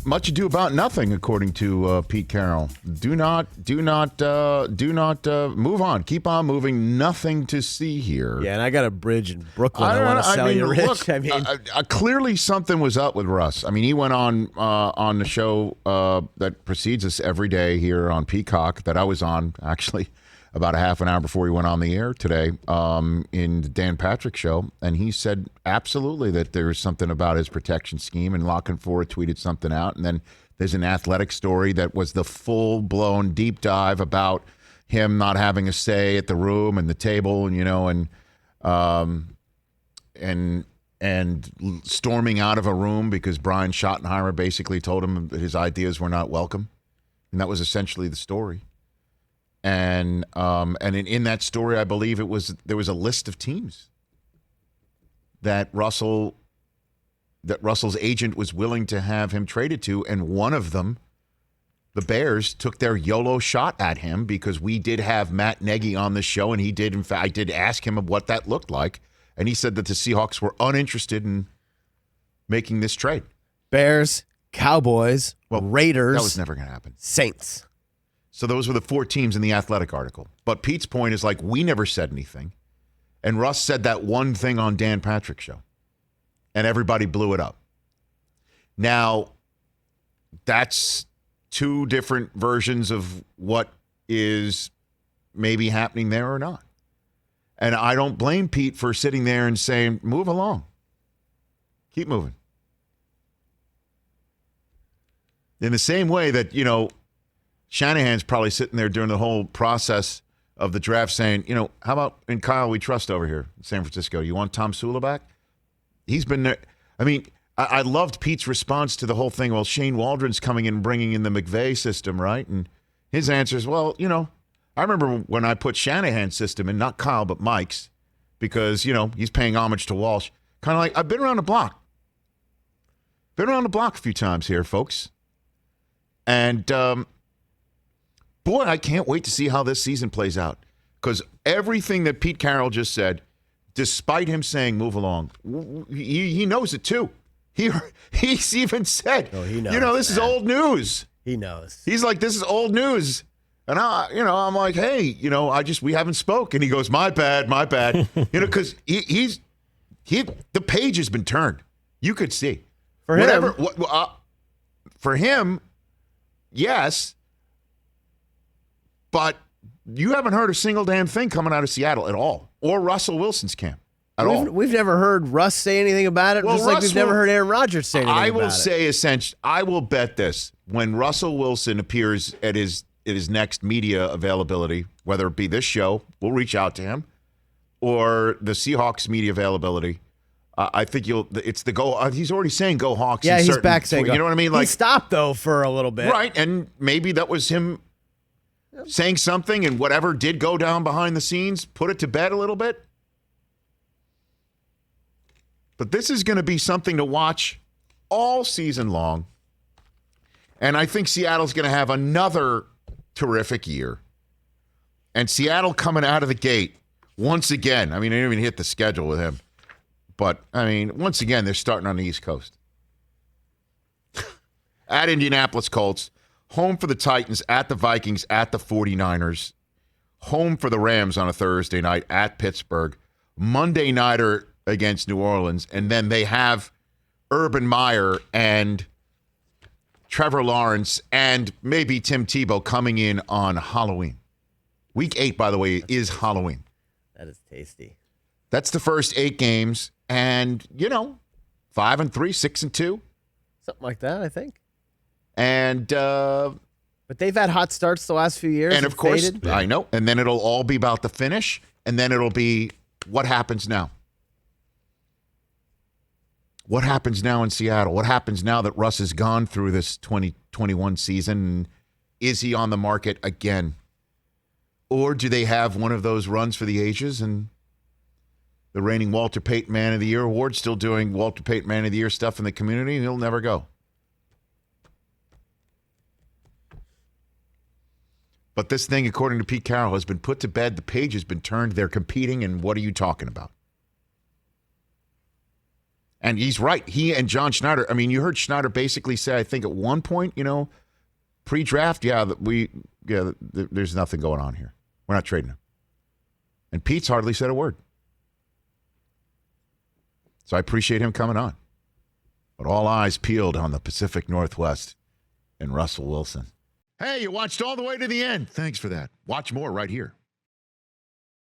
Much ado about nothing, according to Pete Carroll. Do not move on. Keep on moving. Nothing to see here. Yeah, and I got a bridge in Brooklyn I want to sell you, Rich. Look, clearly something was up with Russ. I mean, he went on the show that precedes us every day here on Peacock that I was on, actually, about a half an hour before he went on the air today in the Dan Patrick Show. And he said absolutely that there's something about his protection scheme. And Lockenford tweeted something out. And then there's an Athletic story that was the full-blown deep dive about him not having a say at the room and the table, and storming out of a room because Brian Schottenheimer basically told him that his ideas were not welcome. And that was essentially the story. And in that story, I believe there was a list of teams that Russell's agent was willing to have him traded to, and one of them, the Bears, took their YOLO shot at him because we did have Matt Nagy on the show, and he did, in fact, I did ask him what that looked like, and he said that the Seahawks were uninterested in making this trade. Bears, Cowboys, Raiders. That was never going to happen. Saints. So those were the 4 teams in the Athletic article. But Pete's point is we never said anything. And Russ said that one thing on Dan Patrick's show. And everybody blew it up. Now, that's 2 different versions of what is maybe happening there or not. And I don't blame Pete for sitting there and saying, move along. Keep moving. In the same way that, Shanahan's probably sitting there during the whole process of the draft saying, how about in Kyle we trust over here in San Francisco? You want Tom Sula back? He's been there. I mean, I loved Pete's response to the whole thing. Well, Shane Waldron's coming in and bringing in the McVay system, right? And his answer is, well, I remember when I put Shanahan's system in, not Kyle, but Mike's, because, he's paying homage to Walsh. Kind of like, I've been around the block. Been around the block a few times here, folks. And, boy, I can't wait to see how this season plays out. Because everything that Pete Carroll just said, despite him saying move along, he knows it too. He's even said, he knows, this is old news. He knows. He's like, this is old news. And I'm like, hey, we haven't spoken. He goes, my bad. Because the page has been turned. You could see. For him, yes. But you haven't heard a single damn thing coming out of Seattle at all, or Russell Wilson's camp at all. We've never heard Russ say anything about it, just like we've never heard Aaron Rodgers say anything about it. I will bet this. When Russell Wilson appears at his next media availability, whether it be this show, we'll reach out to him, or the Seahawks media availability, I think it's the go. He's already saying go Hawks. Yeah, he's back saying go. You know what I mean? He stopped, though, for a little bit. Right, and maybe that was him saying something, and whatever did go down behind the scenes, put it to bed a little bit. But this is going to be something to watch all season long. And I think Seattle's going to have another terrific year. And Seattle coming out of the gate, once again, I didn't even hit the schedule with him. But, once again, they're starting on the East Coast. At Indianapolis Colts. Home for the Titans, at the Vikings, at the 49ers. Home for the Rams on a Thursday night at Pittsburgh. Monday nighter against New Orleans. And then they have Urban Meyer and Trevor Lawrence and maybe Tim Tebow coming in on Halloween. Week 8, by the way, is Halloween. That is tasty. That's the first 8 games. And, 5-3, 6-2. Something like that, I think. And but they've had hot starts the last few years. And of course, faded. I know. And then it'll all be about the finish. And then it'll be what happens now. What happens now in Seattle? What happens now that Russ has gone through this 2021 season? Is he on the market again? Or do they have one of those runs for the ages and the reigning Walter Payton Man of the Year award still doing Walter Payton Man of the Year stuff in the community, and he'll never go? But this thing, according to Pete Carroll, has been put to bed. The page has been turned. They're competing, and what are you talking about? And he's right. He and John Schneider, I mean, you heard Schneider basically say, I think at one point, pre-draft, there's nothing going on here. We're not trading him. And Pete's hardly said a word. So I appreciate him coming on. But all eyes peeled on the Pacific Northwest and Russell Wilson. Hey, you watched all the way to the end. Thanks for that. Watch more right here.